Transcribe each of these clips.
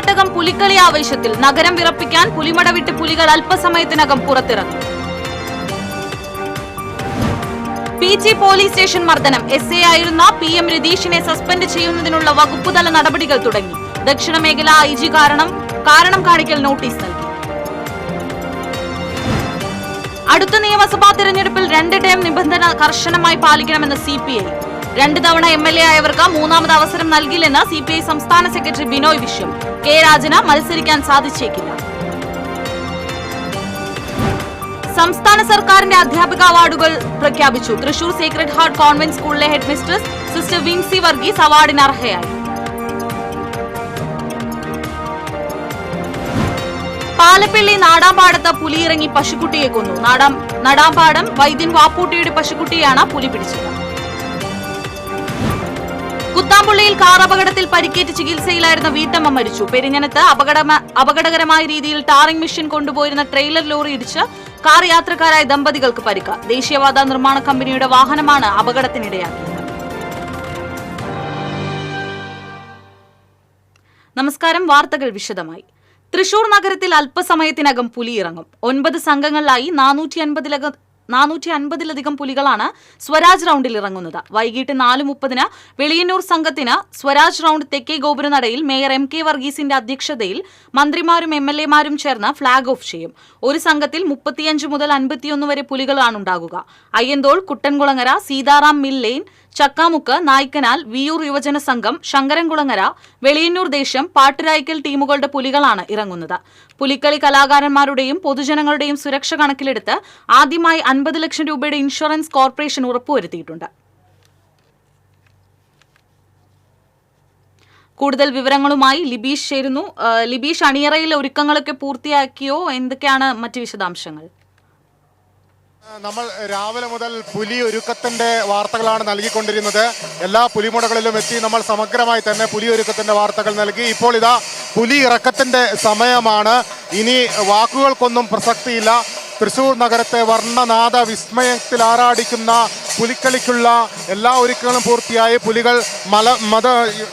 നാട്ടകം പുലിക്കളി ആവേശത്തിൽ നഗരം വിറപ്പിക്കാൻ പുലിമട വിട്ട് പുലികൾ അല്പസമയത്തിനകം പുറത്തിറങ്ങും. PG പോലീസ് സ്റ്റേഷൻ മർദ്ദനം. SA ആയിരുന്ന PM രതീഷിനെ സസ്പെൻഡ് ചെയ്യുന്നതിനുള്ള വകുപ്പുതല നടപടികൾ തുടങ്ങി. ദക്ഷിണ മേഖല IG കാരണം കാണിക്കൽ നോട്ടീസ് നൽകി. അടുത്ത നിയമസഭാ തെരഞ്ഞെടുപ്പിൽ 2 ടേം നിബന്ധന കർശനമായി പാലിക്കണമെന്ന് CPI. 2 തവണ MLA ആയവർക്ക് മൂന്നാമത് അവസരം നൽകില്ലെന്ന് CPI സംസ്ഥാന സെക്രട്ടറി ബിനോയ് വിശ്വം. K രാജന് മത്സരിക്കാൻ സാധിച്ചേക്കില്ല. സംസ്ഥാന സർക്കാരിന്റെ അധ്യാപിക അവാർഡുകൾ പ്രഖ്യാപിച്ചു. തൃശൂർ സേക്രഡ് ഹാർട്ട് കോൺവെന്റ് സ്കൂളിലെ head mistress sister Vincy Varghese അവാർഡിന് അർഹയായി. പാലപ്പള്ളി നാടാമ്പാടത്ത് പുലിയിറങ്ങി പശുക്കുട്ടിയെ കൊന്നു. നാടാമ്പാടം വൈദ്യൻ വാപ്പൂട്ടിയുടെ പശുക്കുട്ടിയാണ് പുലി പിടിച്ചത്. കുത്താമ്പുള്ളിയിൽ കാർ അപകടത്തിൽ പരിക്കേറ്റ് ചികിത്സയിലായിരുന്ന വീട്ടമ്മ മരിച്ചു. പെരിഞ്ഞനത്ത് അപകടകരമായ രീതിയിൽ ടാറിംഗ് മെഷീൻ കൊണ്ടുപോയിരുന്ന ട്രെയിലർ ലോറി ഇടിച്ച് കാർ യാത്രക്കാരായ ദമ്പതികൾക്ക് പരിക്ക്. ദേശീയപാത നിർമ്മാണ കമ്പനിയുടെ വാഹനമാണ് അപകടത്തിനിടയാക്കിയത്. നമസ്കാരം. വാർത്തകൾ വിശദമായി. തൃശൂർ നഗരത്തിൽ അല്പസമയത്തിനകം പുലിയിറങ്ങും. 9 സംഘങ്ങളിലായി 450-ലധികം പുലികളാണ് സ്വരാജ് റൌണ്ടിൽ ഇറങ്ങുന്നത്. വൈകിട്ട് 4:30 വെളിയന്നൂർ സംഘത്തിന് സ്വരാജ് റൌണ്ട് തെക്കേ ഗോപുരനടയിൽ മേയർ MK വർഗീസിന്റെ അധ്യക്ഷതയിൽ മന്ത്രിമാരും MLA മാരും ചേർന്ന് ഫ്ളാഗ് ഓഫ് ചെയ്യും. ഒരു സംഘത്തിൽ 35 മുതൽ 51 വരെ പുലികളാണുണ്ടാകുക. അയ്യന്തോൾ, കുട്ടൻകുളങ്ങര, സീതാറാം മിൽ ലെയ്ൻ, ചക്കാമുക്ക്, നായ്ക്കനാൽ, വിയൂർ യുവജന സംഘം, ശങ്കരൻകുളങ്ങര, വെളിയന്നൂർ ദേശം, പാട്ടുരായ്ക്കൽ ടീമുകളുടെ പുലികളാണ് ഇറങ്ങുന്നത്. പുലിക്കളി കലാകാരന്മാരുടെയും പൊതുജനങ്ങളുടെയും സുരക്ഷ കണക്കിലെടുത്ത് ആദ്യമായി 50 ലക്ഷം രൂപയുടെ ഇൻഷുറൻസ് കോർപ്പറേഷൻ ഉറപ്പുവരുത്തിയിട്ടുണ്ട്. കൂടുതൽ വിവരങ്ങളുമായി ലിബീഷ് ചേരുന്നു. ലിബീഷ്, അണിയറയിലെ ഒരുക്കങ്ങളൊക്കെ പൂർത്തിയാക്കിയോ? എന്തൊക്കെയാണ് മറ്റ് വിശദാംശങ്ങൾ? നമ്മൾ രാവിലെ മുതൽ പുലി ഒരുക്കത്തിന്റെ വാർത്തകളാണ് നൽകിക്കൊണ്ടിരുന്നത്. എല്ലാ പുലിമുടകളിലും എത്തി നമ്മൾ സമഗ്രമായി തന്നെ പുലി ഒരുക്കത്തിന്റെ വാർത്തകൾ നൽകി. ഇപ്പോൾ ഇതാ പുലി ഇറക്കത്തിന്റെ സമയമാണ്. ഇനി വാക്കുകൾക്കൊന്നും പ്രസക്തിയില്ല. തൃശൂർ നഗരത്തെ വർണ്ണനാദ വിസ്മയത്തിൽ ആറാടിക്കുന്ന പുലിക്കളിക്കുള്ള എല്ലാ ഒരുക്കങ്ങളും പൂർത്തിയായി. പുലികൾ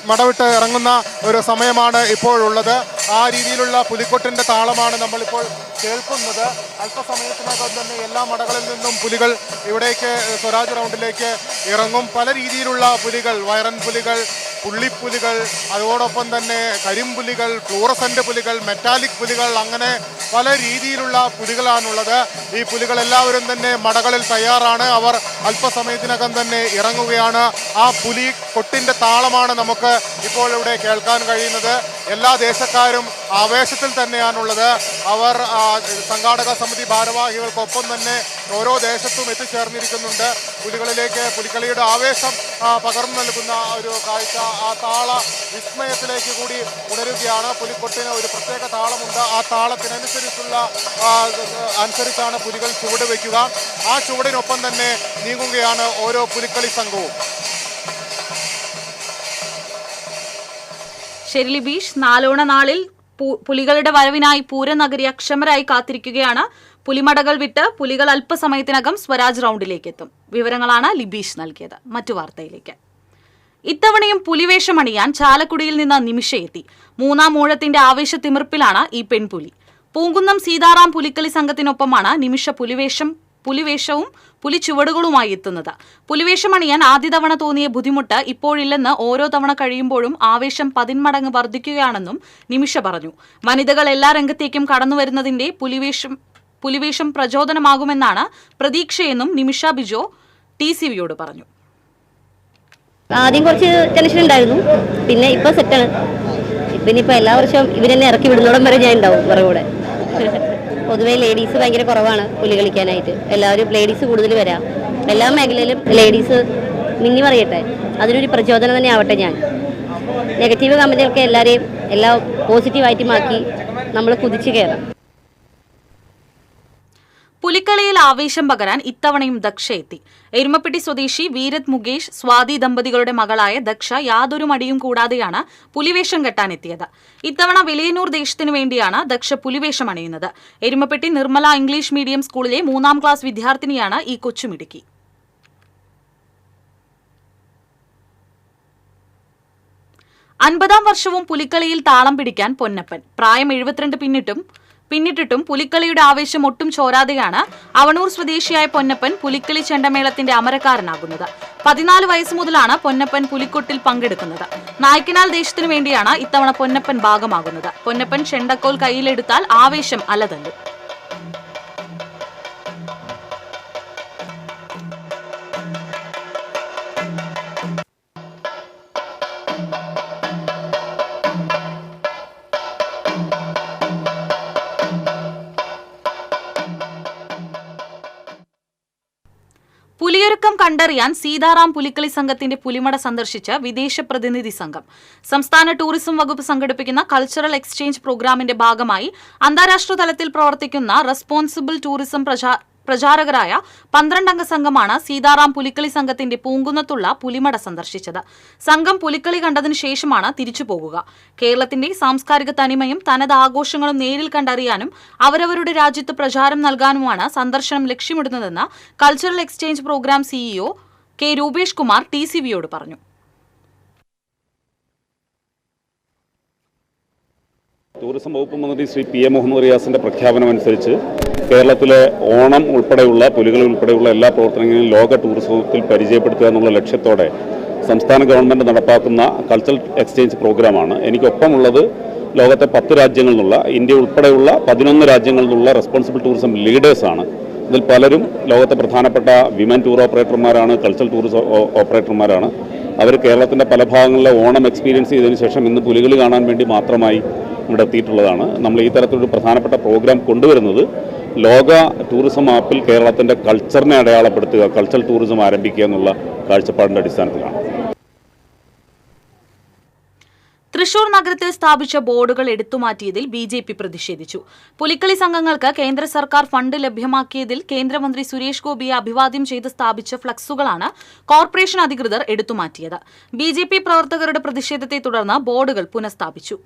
മടവിട്ട് ഇറങ്ങുന്ന ഒരു സമയമാണ് ഇപ്പോഴുള്ളത്. ആ രീതിയിലുള്ള പുലിക്കൊട്ടിന്റെ താളമാണ് നമ്മളിപ്പോൾ കേൾക്കുന്നത്. അല്പസമയത്തിനകം തന്നെ എല്ലാ മടകളിൽ നിന്നും പുലികൾ ഇവിടേക്ക് സ്വരാജ് റൗണ്ടിലേക്ക് ഇറങ്ങും. പല രീതിയിലുള്ള പുലികൾ, വയറൻ പുലികൾ, പുള്ളിപ്പുലികൾ, അതോടൊപ്പം തന്നെ കരിമ്പുലികൾ, ഫ്ലൂറസന്റ് പുലികൾ, മെറ്റാലിക് പുലികൾ, അങ്ങനെ പല രീതിയിലുള്ള പുലികളാണുള്ളത്. ഈ പുലികൾ എല്ലാവരും തന്നെ മടകളിൽ തയ്യാറാണ്. അവർ അല്പസമയത്തിനകം തന്നെ ഇറങ്ങുകയാണ്. ആ പുലി കൊട്ടിന്റെ താളമാണ് നമുക്ക് ഇപ്പോൾ ഇവിടെ കേൾക്കാൻ കഴിയുന്നത്. എല്ലാ ദേശക്കാരും ആവേശത്തിൽ തന്നെയാണുള്ളത്. അവർ സംഘാടക സമിതി ഭാരവാഹികൾക്കൊപ്പം തന്നെ ഓരോ ദേശത്തും എത്തിച്ചേർന്നിരിക്കുന്നുണ്ട്. പുലികളിലേക്ക് പുലിക്കളിയുടെ ആവേശം പകർന്നു നൽകുന്ന ഒരു കാഴ്ച, ആ താള വിസ്മയത്തിലേക്ക് കൂടി ഉണരുകയാണ്. പുലിക്കൊട്ടിന് ഒരു പ്രത്യേക താളമുണ്ട്. ആ താളത്തിനനുസരിച്ചാണ് പുലികൾ ചുവട് വയ്ക്കുക. ആ ചുവടിനൊപ്പം തന്നെ നീങ്ങുകയാണ് ഓരോ പുലിക്കളി സംഘവും. ശരി ലിബീഷ്, നാലോണ നാളിൽ പുലികളുടെ വരവിനായി പൂരനഗരി അക്ഷമരായി കാത്തിരിക്കുകയാണ്. പുലിമടകൾ വിട്ട് പുലികൾ അല്പസമയത്തിനകം സ്വരാജ് റൗണ്ടിലേക്ക് എത്തും. വിവരങ്ങളാണ് ലിബീഷ് നൽകിയത്. മറ്റു വാർത്തയിലേക്ക്. ഇത്തവണയും പുലിവേഷമണിയാൻ ചാലക്കുടിയിൽ നിന്ന് നിമിഷയെത്തി. 3-ാം ഊഴത്തിന്റെ ആവേശത്തിമിർപ്പിലാണ് ഈ പെൺപുലി. പൂങ്കുന്നം സീതാറാം പുലിക്കളി സംഘത്തിനൊപ്പമാണ് നിമിഷ പുലിവേഷവും പുലിച്ചുവടുകളുമായി എത്തുന്നത്. പുലിവേഷമണിയാൻ ആദ്യ തവണ തോന്നിയ ബുദ്ധിമുട്ട് ഇപ്പോഴില്ലെന്ന് ഓരോ തവണ കഴിയുമ്പോഴും ആവേശം 10 മടങ്ങ് വർദ്ധിക്കുകയാണെന്നും നിമിഷ പറഞ്ഞു. വനിതകൾ എല്ലാ രംഗത്തേക്കും കടന്നുവരുന്നതിന്റെ പുലിവേഷം പ്രചോദനമാകുമെന്നാണ് പ്രതീക്ഷയെന്നും നിമിഷ ബിജോ TCVയോട് പറഞ്ഞു. ആദ്യം കുറച്ച് ടെൻഷൻ ഉണ്ടായിരുന്നു, പിന്നെ ഇപ്പൊ സെറ്റാണ്. ഇപ്പൊ എല്ലാ വർഷവും ഇവരെന്നെ ഇറക്കി വിടുന്നോടം വരെ ഞാൻ ഉണ്ടാവും കൂടെ. പൊതുവെ ലേഡീസ് ഭയങ്കര കുറവാണ് പുലി കളിക്കാനായിട്ട്. എല്ലാവരും ലേഡീസ് കൂടുതൽ വരാം. എല്ലാ മേഖലയിലും ലേഡീസ് മിന്നി മറിയട്ടെ, അതിനൊരു പ്രചോദനം തന്നെ ആവട്ടെ. ഞാൻ നെഗറ്റീവ് കമന്റുകൾക്ക് എല്ലാവരെയും എല്ലാം പോസിറ്റീവായിട്ട് മാറ്റി നമ്മൾ കുതിച്ചു കയറാം. പുലിക്കളിയിൽ ആവേശം പകരാൻ ഇത്തവണയും ദക്ഷ എത്തി. എരുമപ്പെട്ടി സ്വദേശി വീരത് മുകേഷ് സ്വാതി ദമ്പതികളുടെ മകളായ ദക്ഷ യാതൊരു മടിയും കൂടാതെയാണ് പുലിവേഷം കെട്ടാനെത്തിയത്. ഇത്തവണ വെളിയന്നൂർ ദേശത്തിനു വേണ്ടിയാണ് ദക്ഷ പുലിവേഷം അണിയുന്നത്. എരുമപ്പെട്ടി നിർമ്മല ഇംഗ്ലീഷ് മീഡിയം സ്കൂളിലെ 3-ാം ക്ലാസ് വിദ്യാർത്ഥിനിയാണ് ഈ കൊച്ചുമിടുക്കി. 50-ാം വർഷവും പുലിക്കളിയിൽ താളം പിടിക്കാൻ പൊന്നപ്പൻ. പ്രായം 72 പിന്നിട്ടിട്ടും പുലിക്കളിയുടെ ആവേശം ഒട്ടും ചോരാതെയാണ് അവണൂർ സ്വദേശിയായ പൊന്നപ്പൻ പുലിക്കളി ചെണ്ടമേളത്തിന്റെ അമരക്കാരനാകുന്നത്. 14 വയസ്സ് മുതലാണ് പൊന്നപ്പൻ പുലിക്കൊട്ടിൽ പങ്കെടുക്കുന്നത്. നായ്ക്കനാൽ ദേശത്തിനു വേണ്ടിയാണ് ഇത്തവണ പൊന്നപ്പൻ ഭാഗമാകുന്നത്. പൊന്നപ്പൻ ചെണ്ടക്കോൽ കയ്യിലെടുത്താൽ ആവേശം അലതല്ലും. പുലിയൊരുക്കം കണ്ടറിയാൻ സീതാറാം പുലിക്കളി സംഘത്തിന്റെ പുലിമട സന്ദർശിച്ച വിദേശ പ്രതിനിധി സംഘം. സംസ്ഥാന ടൂറിസം വകുപ്പ് സംഘടിപ്പിക്കുന്ന കൾച്ചറൽ എക്സ്ചേഞ്ച് പ്രോഗ്രാമിന്റെ ഭാഗമായി അന്താരാഷ്ട്ര തലത്തിൽ പ്രവർത്തിക്കുന്ന റെസ്പോൺസിബിൾ ടൂറിസം പ്രചാരകരായ 12-അംഗ സംഘമാണ് സീതാറാം പുലിക്കളി സംഘത്തിന്റെ പൂങ്കുന്നത്തുള്ള പുലിമട സന്ദർശിച്ചത്. സംഘം പുലിക്കളി കണ്ടതിനു ശേഷമാണ് തിരിച്ചു പോകുക. കേരളത്തിന്റെ സാംസ്കാരിക തനിമയും തനത് ആഘോഷങ്ങളും നേരിൽ കണ്ടറിയാനും അവരവരുടെ രാജ്യത്ത് പ്രചാരം നൽകാനുമാണ് സന്ദർശനം ലക്ഷ്യമിടുന്നതെന്ന് cultural exchange programme CEO K Rupesh Kumar TCVയോട് പറഞ്ഞു. ടൂറിസം വകുപ്പ് മന്ത്രി ശ്രീ PM മുഹമ്മദ് റിയാസിന്റെ പ്രഖ്യാപനമനുസരിച്ച് കേരളത്തിലെ ഓണം ഉൾപ്പെടെയുള്ള പുലികൾ ഉൾപ്പെടെയുള്ള എല്ലാ പ്രവർത്തനങ്ങളും ലോക ടൂറിസത്തിൽ പരിചയപ്പെടുത്തുക എന്നുള്ള ലക്ഷ്യത്തോടെ സംസ്ഥാന ഗവൺമെൻറ് നടപ്പാക്കുന്ന കൾച്ചറൽ എക്സ്ചേഞ്ച് പ്രോഗ്രാമാണ്. എനിക്കൊപ്പമുള്ളത് ലോകത്തെ 10 രാജ്യങ്ങളിൽ നിന്നുള്ള, ഇന്ത്യ ഉൾപ്പെടെയുള്ള 11 രാജ്യങ്ങളിൽ നിന്നുള്ള റെസ്പോൺസിബിൾ ടൂറിസം ലീഡേഴ്സാണ്. ഇതിൽ പലരും ലോകത്തെ പ്രധാനപ്പെട്ട വിമൻ ടൂർ ഓപ്പറേറ്റർമാരാണ്, കൾച്ചറൽ ടൂറിസം ഓപ്പറേറ്റർമാരാണ്. അവർ കേരളത്തിൻ്റെ പല ഭാഗങ്ങളിലെ ഓണം എക്സ്പീരിയൻസ് ചെയ്തതിനു ശേഷം ഇന്ന് പുലികളി കാണാൻ വേണ്ടി മാത്രമായി ഇവിടെ എത്തിയിട്ടുള്ളതാണ്. നമ്മൾ ഈ തരത്തിലൊരു പ്രധാനപ്പെട്ട പ്രോഗ്രാം കൊണ്ടുവരുന്നത് ലോക ടൂറിസം ആപ്പിൽ കേരളത്തിൻ്റെ കൾച്ചറിനെ അടയാളപ്പെടുത്തുക, കൾച്ചറൽ ടൂറിസം ആരംഭിക്കുക എന്നുള്ള കാഴ്ചപ്പാടിൻ്റെ അടിസ്ഥാനത്തിലാണ്. തൃശൂർ നഗരത്തിൽ സ്ഥാപിച്ച ബോർഡുകൾ എടുത്തുമാറ്റിയതിൽ BJP പ്രതിഷേധിച്ചു. പുലിക്കളി സംഘങ്ങൾക്ക് കേന്ദ്ര സർക്കാർ ഫണ്ട് ലഭ്യമാക്കിയതിൽ കേന്ദ്രമന്ത്രി സുരേഷ് ഗോപിയെ അഭിവാദ്യം ചെയ്ത് സ്ഥാപിച്ച ഫ്ലക്സുകളാണ് കോർപ്പറേഷൻ അധികൃതർ എടുത്തുമാറ്റിയത്. BJP പ്രവർത്തകരുടെ പ്രതിഷേധത്തെ തുടർന്ന് ബോർഡുകൾ പുനഃസ്ഥാപിച്ചു.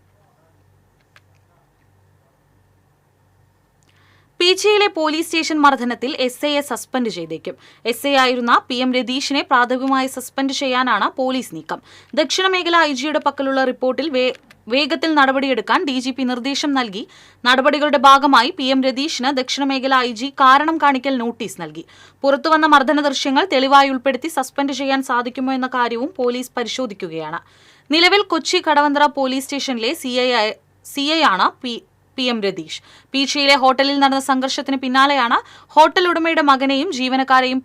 പീച്ചിയിലെ പോലീസ് സ്റ്റേഷൻ മർദ്ദനത്തിൽ SIയെ സസ്പെൻഡ് ചെയ്തേക്കും. SI ആയിരുന്ന PM രതീഷിനെ പ്രാഥമികമായി സസ്പെൻഡ് ചെയ്യാനാണ് പോലീസ് നീക്കം. ദക്ഷിണ മേഖല IGയുടെ പക്കലുള്ള റിപ്പോർട്ടിൽ വേഗത്തിൽ നടപടിയെടുക്കാൻ DGP നിർദ്ദേശം നൽകി. നടപടികളുടെ ഭാഗമായി PM രതീഷിന് ദക്ഷിണ മേഖല IG കാരണം കാണിക്കൽ നോട്ടീസ് നൽകി. പുറത്തുവന്ന മർദ്ദന ദൃശ്യങ്ങൾ തെളിവായി ഉൾപ്പെടുത്തി സസ്പെൻഡ് ചെയ്യാൻ സാധിക്കുമോ എന്ന കാര്യവും പോലീസ് പരിശോധിക്കുകയാണ്. നിലവിൽ കൊച്ചി കടവന്ത്ര പോലീസ് സ്റ്റേഷനിലെ CI ആണ് PM രതീഷ്. പീച്ചിയിലെ ഹോട്ടലിൽ നടന്ന സംഘർഷത്തിന് പിന്നാലെയാണ് ഹോട്ടൽ ഉടമയുടെ മകനെയും ജീവനക്കാരെയും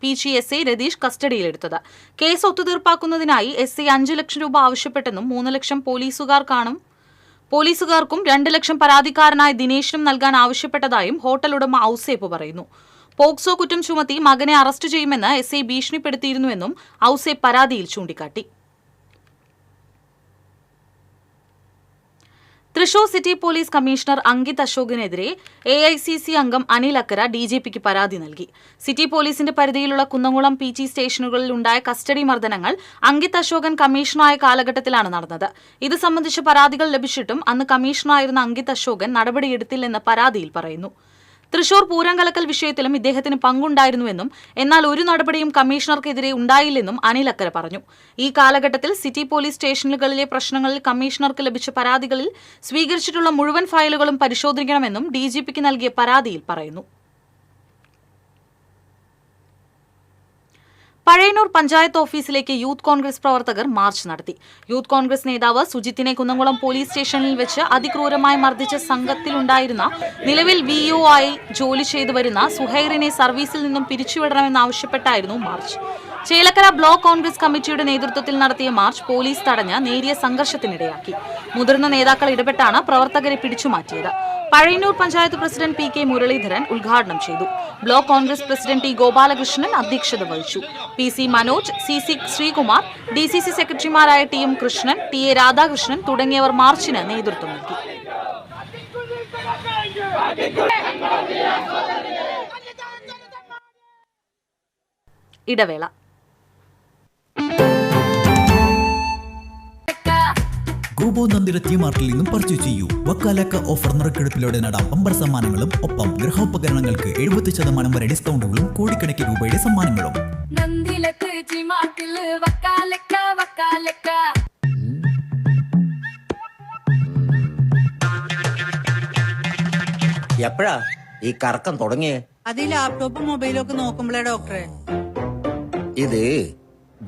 പീച്ചി SI രതീഷ് കസ്റ്റഡിയിലെടുത്തത്. കേസ് ഒത്തുതീർപ്പാക്കുന്നതിനായി SI 5 ലക്ഷം രൂപ ആവശ്യപ്പെട്ടെന്നും 3 ലക്ഷം പോലീസുകാർക്കും 2 ലക്ഷം പരാതിക്കാരനായ ദിനേശിനും നൽകാൻ ആവശ്യപ്പെട്ടതായും ഹോട്ടൽ ഉടമ ഔസേപ്പ് പറയുന്നു. പോക്സോ കുറ്റം ചുമത്തി മകനെ അറസ്റ്റ് ചെയ്യുമെന്ന് SI ഭീഷണിപ്പെടുത്തിയിരുന്നുവെന്നും ഔസേപ്പ് പരാതിയിൽ ചൂണ്ടിക്കാട്ടി. Thrissur city police commissioner Ankit അശോകിനെതിരെ AICC അംഗം അനിൽ അക്കര DGPക്ക് പരാതി നൽകി. സിറ്റി പോലീസിന്റെ പരിധിയിലുള്ള കുന്നംകുളം PC സ്റ്റേഷനുകളിൽ ഉണ്ടായ കസ്റ്റഡി മർദ്ദനങ്ങൾ അങ്കിത് അശോകൻ കമ്മീഷണറായ കാലഘട്ടത്തിലാണ് നടന്നത്. ഇത് സംബന്ധിച്ച പരാതികൾ ലഭിച്ചിട്ടും അന്ന് കമ്മീഷണറായിരുന്ന അങ്കിത് അശോകൻ നടപടിയെടുത്തില്ലെന്ന് പരാതിയിൽ പറയുന്നു. തൃശൂർ പൂരം കലക്കൽ വിഷയത്തിലും ഇദ്ദേഹത്തിന് പങ്കുണ്ടായിരുന്നുവെന്നും എന്നാൽ ഒരു നടപടിയും കമ്മീഷണർക്കെതിരെ ഉണ്ടായില്ലെന്നും അനിൽ അക്കര പറഞ്ഞു. ഈ കാലഘട്ടത്തിൽ സിറ്റി പോലീസ് സ്റ്റേഷനുകളിലെ പ്രശ്നങ്ങളിൽ കമ്മീഷണർക്ക് ലഭിച്ച പരാതികളിൽ സ്വീകരിച്ചിട്ടുള്ള മുഴുവൻ ഫയലുകളും പരിശോധിക്കണമെന്നും DGPക്ക് നൽകിയ പരാതിയിൽ പറയുന്നു. പഴയന്നൂർ പഞ്ചായത്ത് ഓഫീസിലേക്ക് യൂത്ത് കോൺഗ്രസ് പ്രവർത്തകർ മാർച്ച് നടത്തി. യൂത്ത് കോൺഗ്രസ് നേതാവ് സുജിത്തിനെ കുന്നംകുളം പോലീസ് സ്റ്റേഷനിൽ വെച്ച് അതിക്രൂരമായി മർദ്ദിച്ച സംഘത്തിലുണ്ടായിരുന്ന നിലവിൽ VO ആയി ജോലി ചെയ്തു വരുന്ന സുഹൈറിനെ സർവീസിൽ നിന്നും പിരിച്ചുവിടണമെന്നാവശ്യപ്പെട്ടായിരുന്നു മാർച്ച്. ചേലക്കര ബ്ലോക്ക് കോൺഗ്രസ് കമ്മിറ്റിയുടെ നേതൃത്വത്തിൽ നടത്തിയ മാർച്ച് പോലീസ് തടഞ്ഞ് നേരിയ സംഘർഷത്തിനിടയാക്കി. മുതിർന്ന നേതാക്കൾ ഇടപെട്ടാണ് പ്രവർത്തകരെ പിടിച്ചുമാറ്റിയത്. പഴയന്നൂർ പഞ്ചായത്ത് പ്രസിഡന്റ് PK മുരളീധരൻ ഉദ്ഘാടനം ചെയ്തു. Block Congress president T Gopalakrishnan അധ്യക്ഷത വഹിച്ചു. PC Manoj, CC Sreekumar, DCC സെക്രട്ടറിമാരായ TM കൃഷ്ണൻ, TA രാധാകൃഷ്ണൻ തുടങ്ങിയവർ മാർച്ചിന് നേതൃത്വം നൽകി. ഇടവേള. ഗോബോ നന്ദിര T-മാർട്ടിൽ നിന്നും പർച്ചേസ് ചെയ്യൂ. വക്കാലക്ക ഓഫർ നറുക്കെടുപ്പിലൂടെ നേടാം ബമ്പർ സമ്മാനങ്ങളും ഒപ്പം ഗൃഹോപകരണങ്ങൾക്ക് 70% വരെ ഡിസ്കൗണ്ടുകളും കോടിക്കണക്കിന് രൂപയുടെ സമ്മാനങ്ങളും. എപ്പോഴാ ഈ കറക്കം തുടങ്ങിയേ? അത് ഈ ലാപ്ടോപ്പും മൊബൈലും ഒക്കെ നോക്കുമ്പോഴേ ഡോക്ടറെ. ഇത്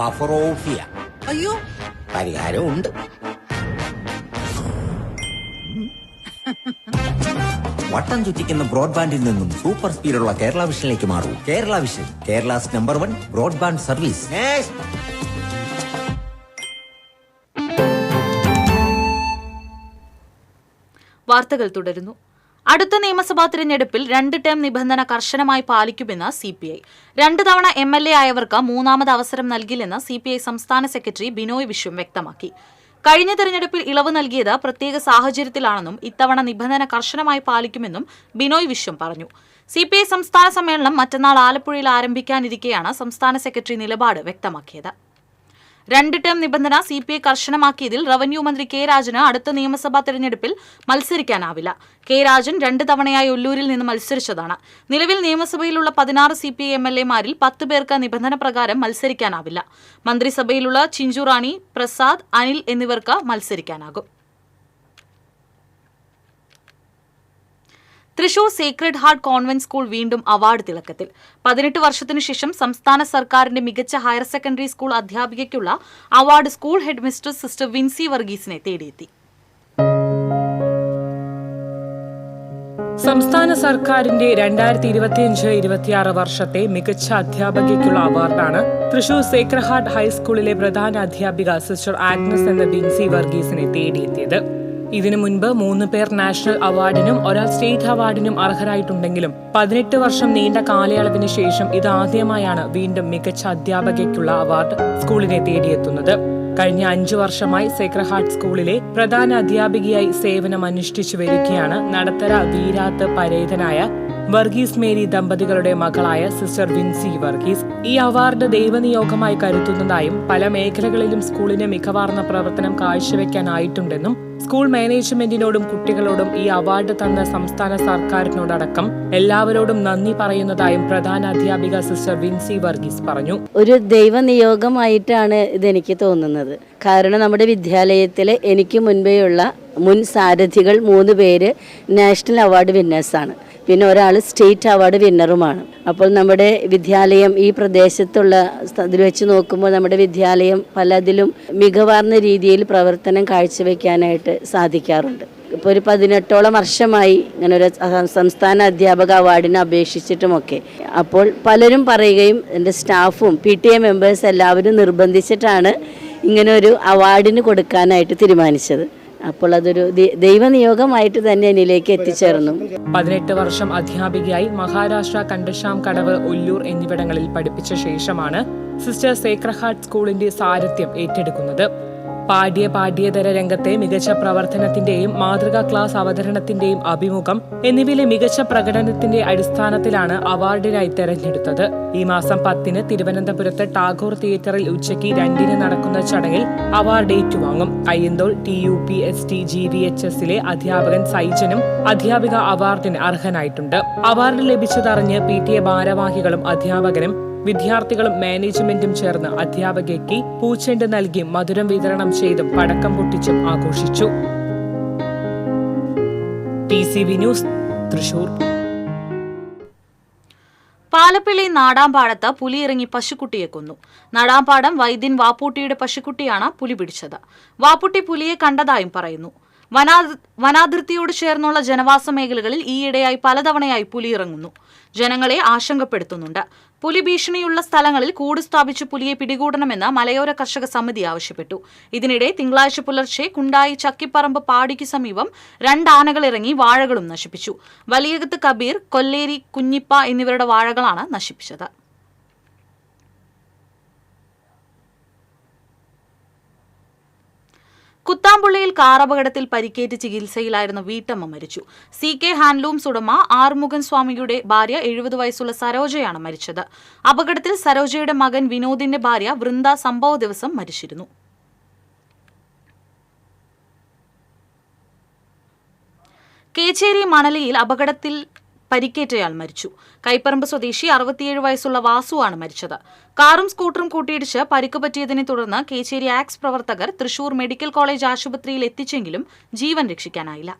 ബഫറോഫിയ. അയ്യോ, പരിഹാരം ഉണ്ട്. വട്ടം ചുറ്റിക്കുന്ന ബ്രോഡ്ബാൻഡിൽ നിന്നും സൂപ്പർ സ്പീഡുള്ള കേരള വിഷനിലേക്ക് മാറൂ. Kerala vision, Kerala's number 1 broadband service. വാർത്തകൾ തുടരുന്നു. അടുത്ത നിയമസഭാ തിരഞ്ഞെടുപ്പിൽ 2 ടേം നിബന്ധന കർശനമായി പാലിക്കുമെന്ന് CPI. 2 തവണ MLA ആയവർക്ക് 3ാമത് അവസരം നൽകില്ലെന്ന് CPI സംസ്ഥാന സെക്രട്ടറി ബിനോയ് വിശ്വം വ്യക്തമാക്കി. കഴിഞ്ഞ തെരഞ്ഞെടുപ്പിൽ ഇളവ് നൽകിയത് പ്രത്യേക സാഹചര്യത്തിലാണെന്നും ഇത്തവണ നിബന്ധന കർശനമായി പാലിക്കുമെന്നും ബിനോയ് വിശ്വം പറഞ്ഞു. CPI സംസ്ഥാന സമ്മേളനം മറ്റന്നാൾ ആലപ്പുഴയിൽ ആരംഭിക്കാനിരിക്കെയാണ് സംസ്ഥാന സെക്രട്ടറി നിലപാട് വ്യക്തമാക്കിയത്. 2 ടേം നിബന്ധന CPI കർശനമാക്കിയതിൽ റവന്യൂ മന്ത്രി കെ രാജന് അടുത്ത നിയമസഭാ തെരഞ്ഞെടുപ്പിൽ മത്സരിക്കാനാവില്ല. കെ രാജൻ 2 തവണയായി ഒല്ലൂരിൽ നിന്ന് മത്സരിച്ചതാണ്. നിലവിൽ നിയമസഭയിലുള്ള 16 CPI MLA-മാരിൽ 10 പേർക്ക് നിബന്ധന പ്രകാരം മത്സരിക്കാനാവില്ല. മന്ത്രിസഭയിലുള്ള ചിഞ്ചുറാണി, പ്രസാദ്, അനിൽ എന്നിവർക്ക് മത്സരിക്കാനാകും. Thrissur sacred heart convent school വീണ്ടും അവാർഡ് തിളക്കത്തിൽ. 18 വർഷത്തിനു ശേഷം സംസ്ഥാന സർക്കാരിന്റെ മികച്ച ഹയർ സെക്കൻഡറി സ്കൂൾ അധ്യാപികയ്ക്കുള്ള award school headmistress sister Vincy വർഗീസിനെ തേടിയെത്തി. സംസ്ഥാന സർക്കാരിന്റെ 2025-26 വർഷത്തെ മികച്ച അധ്യാപകയ്ക്കുള്ള അവാർഡാണ് തൃശൂർ സേക്രഡ് ഹാർട്ട് ഹൈസ്കൂളിലെ പ്രധാന അധ്യാപിക സിസ്റ്റർ ആഗ്നസ് എന്ന വിൻസി വർഗീസിനെ തേടിയെത്തിയത്. ഇതിനു മുൻപ് 3 പേർ നാഷണൽ അവാർഡിനും ഒരാൾ സ്റ്റേറ്റ് അവാർഡിനും അർഹരായിട്ടുണ്ടെങ്കിലും 18 വർഷം നീണ്ട കാലയളവിന് ശേഷം ഇതാദ്യമായാണ് വീണ്ടും മികച്ച അധ്യാപകയ്ക്കുള്ള അവാർഡ് സ്കൂളിനെ തേടിയെത്തുന്നത്. കഴിഞ്ഞ 5 വർഷമായി സേക്രഡ് ഹാർട്ട് സ്കൂളിലെ പ്രധാന അധ്യാപികയായി സേവനം അനുഷ്ഠിച്ചു വരികയാണ് നടത്തറ വീരാത്ത് പരേതനായ വർഗീസ് മേരി ദമ്പതികളുടെ മകളായ സിസ്റ്റർ വിൻസി വർഗീസ്. ഈ അവാർഡ് ദൈവനിയോഗമായി കരുതുന്നതായും പല മേഖലകളിലും സ്കൂളിന് മികവാർന്ന പ്രവർത്തനം കാഴ്ചവെക്കാനായിട്ടുണ്ടെന്നും സ്കൂൾ മാനേജ്മെന്റിനോടും കുട്ടികളോടും ഈ അവാർഡ് തന്ന സംസ്ഥാന സർക്കാരിനോടടക്കം എല്ലാവരോടും നന്ദി പറയുന്നതായും പ്രധാന അധ്യാപിക സിസ്റ്റർ വിൻസി വർഗീസ് പറഞ്ഞു. ഒരു ദൈവനിയോഗമായിട്ടാണ് ഇതെനിക്ക് തോന്നുന്നത്. കാരണം നമ്മുടെ വിദ്യാലയത്തിൽ എനിക്ക് മുൻപേയുള്ള മുൻ സാരഥികൾ 3 പേര് നാഷണൽ അവാർഡ് വിന്നേഴ്സാണ്. പിന്നെ ഒരാൾ സ്റ്റേറ്റ് അവാർഡ് വിന്നറുമാണ്. അപ്പോൾ നമ്മുടെ വിദ്യാലയം ഈ പ്രദേശത്തുള്ള ഇതിൽ വെച്ച് നോക്കുമ്പോൾ നമ്മുടെ വിദ്യാലയം പലതിലും മികവാർന്ന രീതിയിൽ പ്രവർത്തനം കാഴ്ചവെക്കാനായിട്ട് സാധിക്കാറുണ്ട്. ഇപ്പോൾ ഒരു 18ഓളം വർഷമായി ഇങ്ങനെ ഒരു സംസ്ഥാന അധ്യാപക അവാർഡിന് അപേക്ഷിച്ചിട്ടുമൊക്കെ. അപ്പോൾ പലരും പറയുകയും എൻ്റെ സ്റ്റാഫും PTA മെമ്പേഴ്സ് എല്ലാവരും നിർബന്ധിച്ചിട്ടാണ് ഇങ്ങനെ ഒരു അവാർഡിന് കൊടുക്കാനായിട്ട് തീരുമാനിച്ചത്. അപ്പോൾ അതൊരു ദൈവനിയോഗമായിട്ട് തന്നെ എന്നിലേക്ക് എത്തിച്ചേർന്നു. 18 വർഷം അധ്യാപികയായി മഹാരാഷ്ട്ര, കണ്ടശാം കടവ്, ഒല്ലൂർ എന്നിവിടങ്ങളിൽ പഠിപ്പിച്ച ശേഷമാണ് സിസ്റ്റർ സേക്രഡ് ഹാർട്ട് സ്കൂളിന്റെ സാരഥ്യം ഏറ്റെടുക്കുന്നത്. പാഠ്യേതര രംഗത്തെ മികച്ച പ്രവർത്തനത്തിന്റെയും മാതൃകാ ക്ലാസ് അവതരണത്തിന്റെയും അഭിമുഖം എന്നിവയിലെ മികച്ച പ്രകടനത്തിന്റെ അടിസ്ഥാനത്തിലാണ് അവാർഡിനായി തെരഞ്ഞെടുത്തത്. ഈ മാസം 10-ന് തിരുവനന്തപുരത്ത് ടാഗോർ തിയേറ്ററിൽ ഉച്ചയ്ക്ക് 2-ന് നടക്കുന്ന ചടങ്ങിൽ അവാർഡ് ഏറ്റുവാങ്ങും. അയ്യന്തോൾ TUPST GVHS-ലെ അധ്യാപകൻ സൈജനും അധ്യാപിക അവാർഡിന് അർഹനായിട്ടുണ്ട്. അവാർഡ് ലഭിച്ചതറിഞ്ഞ് PTA ഭാരവാഹികളും അധ്യാപകരും വിദ്യാർത്ഥികളും മാനേജ്മെന്റും ചേർന്ന് അധ്യാപകയ്ക്ക് പൂച്ചെണ്ട് നൽകി മധുരം വിതരണം ചെയ്തും പടക്കം പൊട്ടിച്ചും ആഘോഷിച്ചു. TCV news, Thrissur. പാലപ്പിള്ളി നാടാമ്പാടത്ത് പുലി ഇറങ്ങി പശുക്കുട്ടിയെ കൊന്നു. നാടാമ്പാടം വൈദ്യൻ വാപ്പൂട്ടിയുടെ പശുക്കുട്ടിയാണ് പുലി പിടിച്ചത്. വാപ്പൂട്ടി പുലിയെ കണ്ടതായും പറയുന്നു. വനാതിർത്തിയോട് ചേർന്നുള്ള ജനവാസ മേഖലകളിൽ ഈയിടെയായി പലതവണയായി പുലി ഇറങ്ങുന്നു. ജനങ്ങളെ ആശങ്കപ്പെടുത്തുന്നുണ്ട്. പുലി ഭീഷണിയുള്ള സ്ഥലങ്ങളിൽ കൂട് സ്ഥാപിച്ച് പുലിയെ പിടികൂടണമെന്ന് മലയോര കർഷക സമിതി ആവശ്യപ്പെട്ടു. ഇതിനിടെ തിങ്കളാഴ്ച പുലർച്ചെ കുണ്ടായി ചക്കിപ്പറമ്പ് പാടിക്ക് സമീപം 2 ആനകൾ ഇറങ്ങി വാഴകളും നശിപ്പിച്ചു. വലിയകത്ത് കബീർ, കൊല്ലേരി കുഞ്ഞിപ്പ എന്നിവരുടെ വാഴകളാണ് നശിപ്പിച്ചത്. കുത്താമ്പുള്ളിയിൽ കാറപകടത്തിൽ പരിക്കേറ്റ് ചികിത്സയിലായിരുന്ന വീട്ടമ്മ മരിച്ചു. CK ഹാൻഡ്ലൂംസ് ഉടമ ആറുമുഖൻ സ്വാമിയുടെ ഭാര്യ 70 വയസ്സുള്ള സരോജയാണ് മരിച്ചത്. അപകടത്തിൽ സരോജയുടെ മകൻ വിനോദിന്റെ ഭാര്യ വൃന്ദ സംഭവ ദിവസം മരിച്ചിരുന്നു. കേച്ചേരി മണലിയിൽ അപകടത്തിൽ പരിക്കേറ്റയാൾ മരിച്ചു. കൈപ്പറമ്പ് സ്വദേശി 67 വയസ്സുള്ള വാസുവാണ് മരിച്ചത്. കാറും സ്കൂട്ടറും കൂട്ടിയിടിച്ച് പരിക്ക് പറ്റിയതിനെ തുടർന്ന് കേച്ചേരി ആക്സ് പ്രവർത്തകർ തൃശൂർ മെഡിക്കൽ കോളേജ് ആശുപത്രിയിൽ എത്തിച്ചെങ്കിലും ജീവൻ രക്ഷിക്കാനായില്ല.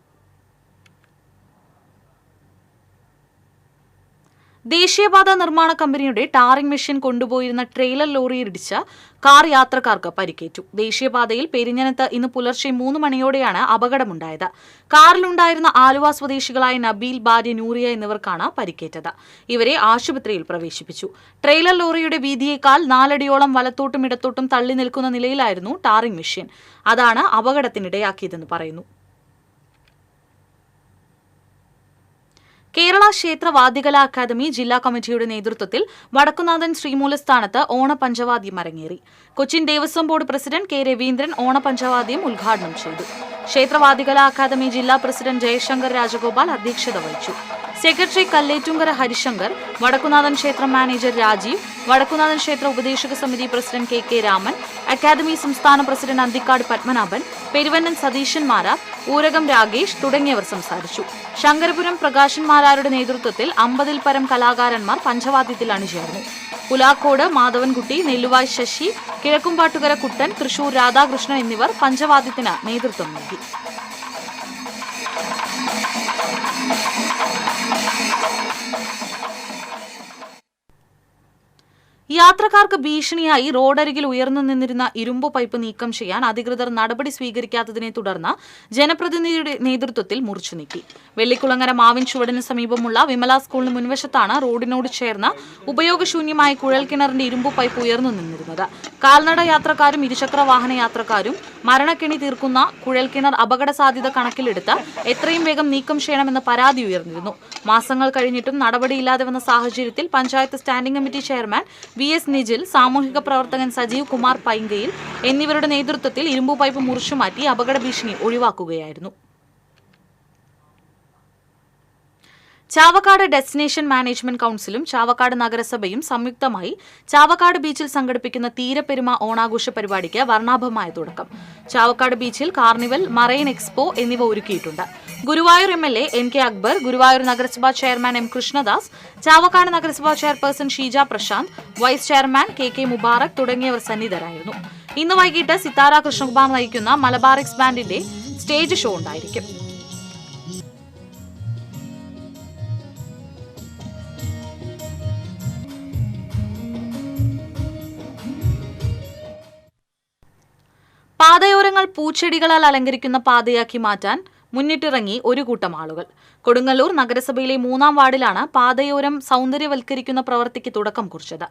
ദേശീയപാത നിർമ്മാണ കമ്പനിയുടെ ടാറിംഗ് മെഷീൻ കൊണ്ടുപോയിരുന്ന ട്രെയിലർ ലോറിയിടിച്ച് കാർ യാത്രക്കാർക്ക് പരിക്കേറ്റു. ദേശീയപാതയിൽ പെരിഞ്ഞനത്ത് ഇന്ന് പുലർച്ചെ 3 മണിയോടെയാണ് അപകടമുണ്ടായത്. കാറിലുണ്ടായിരുന്ന ആലുവ സ്വദേശികളായ നബീൽ, ഭാര്യ നൂറിയ എന്നിവർക്കാണ് പരിക്കേറ്റത്. ഇവരെ ആശുപത്രിയിൽ പ്രവേശിപ്പിച്ചു. ട്രെയിലർ ലോറിയുടെ വീതിയേക്കാൾ 4 അടിയോളം വലത്തോട്ടും ഇടത്തോട്ടും തള്ളി നിൽക്കുന്ന നിലയിലായിരുന്നു ടാറിംഗ് മെഷീൻ. അതാണ് അപകടത്തിനിടയാക്കിയതെന്ന് പറയുന്നു. കേരള ക്ഷേത്ര വാദ്യകലാ അക്കാദമി ജില്ലാ കമ്മിറ്റിയുടെ നേതൃത്വത്തിൽ വടക്കുന്നാഥൻ ശ്രീമൂലസ്ഥാനത്ത് ഓണപഞ്ചവാദ്യം അരങ്ങേറി. Cochin Devaswom board president K Raveendran ഓണപഞ്ചവാദ്യം ഉദ്ഘാടനം ചെയ്തു. ക്ഷേത്ര വാദ്യകലാ അക്കാദമി ജില്ലാ പ്രസിഡന്റ് ജയശങ്കർ രാജഗോപാൽ അധ്യക്ഷത വഹിച്ചു. സെക്രട്ടറി കല്ലേറ്റുങ്കര ഹരിശങ്കർ, വടക്കുന്നാഥൻ ക്ഷേത്രം മാനേജർ രാജീവ്, വടക്കുന്നാഥൻ ക്ഷേത്ര ഉപദേശക സമിതി പ്രസിഡന്റ് കെ രാമൻ, അക്കാദമി സംസ്ഥാന പ്രസിഡന്റ് അന്തിക്കാട് പത്മനാഭൻ, പെരുവന്നൻ സതീശൻ മാരാർ, ഊരകം രാഗേഷ് തുടങ്ങിയവർ സംസാരിച്ചു. ശങ്കരപുരം പ്രകാശൻ മാരാരുടെ നേതൃത്വത്തിൽ 50-ൽ പരം കലാകാരന്മാർ പഞ്ചവാദ്യത്തിൽ അണിചേർന്നു. പുലാക്കോട് മാധവൻകുട്ടി, നെല്ലുവായ് ശശി, കിഴക്കുംപാട്ടുകര കുട്ടൻ, തൃശൂർ രാധാകൃഷ്ണൻ എന്നിവർ പഞ്ചവാദ്യത്തിന് നേതൃത്വം നൽകി. യാത്രക്കാർക്ക് ഭീഷണിയായി റോഡരികിൽ ഉയർന്നു നിന്നിരുന്ന ഇരുമ്പ് പൈപ്പ് നീക്കം ചെയ്യാൻ അധികൃതർ നടപടി സ്വീകരിക്കാത്തതിനെ തുടർന്ന് ജനപ്രതിനിധിയുടെ നേതൃത്വത്തിൽ മുറിച്ചു നീക്കി. വെള്ളിക്കുളങ്ങര മാവിൻ ചുവടിന് സമീപമുള്ള വിമല സ്കൂളിന് മുൻവശത്താണ് റോഡിനോട് ചേർന്ന് ഉപയോഗശൂന്യമായ കുഴൽക്കിണറിന്റെ ഇരുമ്പ് പൈപ്പ് ഉയർന്നു നിന്നിരുന്നത്. കാൽനട യാത്രക്കാരും ഇരുചക്ര വാഹന യാത്രക്കാരും മരണക്കെണി തീർക്കുന്ന കുഴൽക്കിണർ അപകട സാധ്യത കണക്കിലെടുത്ത് എത്രയും വേഗം നീക്കം ചെയ്യണമെന്ന പരാതി ഉയർന്നിരുന്നു. മാസങ്ങൾ കഴിഞ്ഞിട്ടും നടപടിയില്ലാതെ വന്ന സാഹചര്യത്തിൽ panchayat standing committee chairman VS Nijil, സാമൂഹിക പ്രവർത്തകൻ സജീവ് കുമാർ പൈങ്കയിൽ എന്നിവരുടെ നേതൃത്വത്തിൽ ഇരുമ്പു പൈപ്പ് മുറിച്ചുമാറ്റി അപകട ഭീഷണി ഒഴിവാക്കുകയായിരുന്നു. ചാവക്കാട് ഡെസ്റ്റിനേഷൻ മാനേജ്മെന്റ് കൌൺസിലും ചാവക്കാട് നഗരസഭയും സംയുക്തമായി ചാവക്കാട് ബീച്ചിൽ സംഘടിപ്പിക്കുന്ന തീരപ്പെരുമ ഓണാഘോഷ പരിപാടിക്ക് വർണ്ണാഭമായ തുടക്കം. ചാവക്കാട് ബീച്ചിൽ കാർണിവൽ, മറൈൻ എക്സ്പോ എന്നിവ ഒരുക്കിയിട്ടുണ്ട്. ഗുരുവായൂർ MLA MK അക്ബർ, ഗുരുവായൂർ നഗരസഭാ ചെയർമാൻ M കൃഷ്ണദാസ്, ചാവക്കാട് നഗരസഭാ chairperson Sheeja Prashanth, vice chairman KK Mubarak തുടങ്ങിയവർ സന്നിധരായിരുന്നു. ഇന്ന് വൈകിട്ട് സിത്താര കൃഷ്ണകുമാർ നയിക്കുന്ന മലബാർ എക്സ് ബാൻഡിന്റെ സ്റ്റേജ് ഷോ ഉണ്ടായിരിക്കും. പാതയോരങ്ങൾ പൂച്ചെടികളാൽ അലങ്കരിക്കുന്ന പാതയാക്കി മാറ്റാൻ മുന്നിട്ടിറങ്ങി ഒരു കൂട്ടം ആളുകൾ. കൊടുങ്ങല്ലൂർ നഗരസഭയിലെ 3-ാം വാർഡിലാണ് പാതയോരം സൗന്ദര്യവൽക്കരിക്കുന്ന പ്രവൃത്തിക്ക് തുടക്കം കുറിച്ചത്.